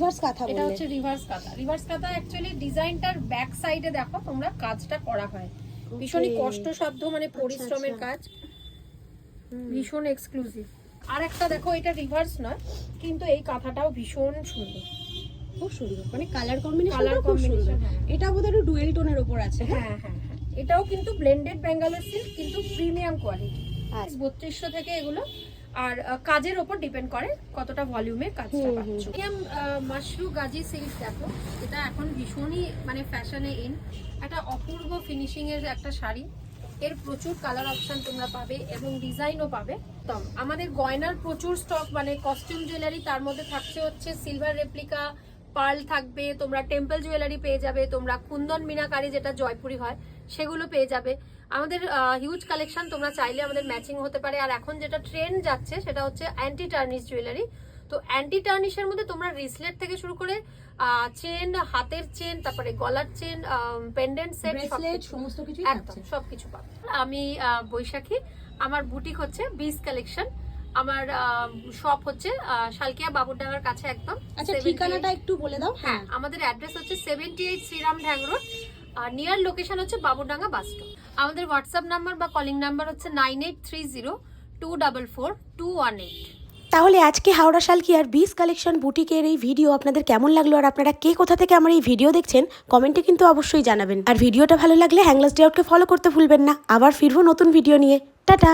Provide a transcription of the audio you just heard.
Reverse কাঁথা, এটা হচ্ছে রিভার্স কাঁথা। রিভার্স কাঁথা অ্যাকচুয়ালি ডিজাইনটার ব্যাক সাইডে দেখো তোমরা কাজটা করা হয়, ভীষণই কষ্টসাধ্য, মানে পরিশ্রমের কাজ, ভীষণ এক্সক্লুসিভ। আর একটা দেখো, এটা রিভার্স নয় কিন্তু এই কাঁথাটাও ভীষণ সুন্দর, খুব সুন্দর, মানে কালার কম্বিনেশনটা খুব সুন্দর। এটা বোধহয় ডুয়েল টোনের উপর আছে। হ্যাঁ হ্যাঁ হ্যাঁ, এটাও কিন্তু ব্লেন্ডেড বেঙ্গলের সিল্ক, কিন্তু প্রিমিয়াম কোয়ালিটি। 3200 থেকে এগুলো, আর কাজের ওপর ডিপেন্ড করে কতটা ভলিউমের কাজটা পাচ্ছ। মাশরু গাজি সিল্ক দেখো, এটা এখন ভীষণই মানে ফ্যাশনে ইন, একটা অপূর্ব ফিনিশিং এর একটা শাড়ি। এর প্রচুর কালার অপশন তোমরা পাবে এবং ডিজাইনও পাবে। তো আমাদের গয়নার প্রচুর স্টক, মানে কস্টিউম জুয়েলারি, তার মধ্যে থাকছে হচ্ছে সিলভার রেপ্লিকা, পার্ল থাকবে, তোমরা টেম্পল জুয়েলারি পেয়ে যাবে, তোমরা কুন্দন মিনাকারি যেটা জয়পুরি হয় সেগুলো পেয়ে যাবে। আমাদের হিউজ কালেকশন, তোমরা চাইলে আমাদের ম্যাচিং হতে পারে। আর এখন যেটা ট্রেন্ড যাচ্ছে সেটা হচ্ছে অ্যান্টি টার্নিশ জুয়েলারি। তো অ্যান্টি টার্নিশের মধ্যে তোমরা রিসলেট থেকে শুরু করে চেন, হাতের চেন, তারপরে গলার চেন, পেন্ডেন্ট সেট, সমস্ত কিছু একদম সবকিছু পাবে। আমি বৈশাখী, আমার বুটিক হচ্ছে বিস কালেকশন, আমার শপ হচ্ছে শালকিয়া বাবুরডাঙ্গার কাছে একদম। আচ্ছা, ঠিকানাটা একটু বলে দাও। হ্যাঁ, আমাদের অ্যাড্রেস হচ্ছে 78 শ্রীরাম ঢ্যাং রোড, নিয়ার লোকেশন হচ্ছে বাবুরডাঙ্গা বাস স্টপ। আমাদের হোয়াটসঅ্যাপ নাম্বার বা কলিং নাম্বার হচ্ছে 9830244218। তাহলে আজকে হাওড়া শালকিয়ার বিস কালেকশন বুটিকের এই ভিডিও আপনাদের কেমন লাগলো, আর আপনারা কে কোথা থেকে আমার এই ভিডিও দেখছেন কমেন্টে কিন্তু অবশ্যই জানাবেন। আর ভিডিওটা ভালো লাগলে হ্যাংলাস ডে আউটকে ফলো করতে ভুলবেন না। আবার ফিরবো নতুন ভিডিও নিয়ে। টাটা।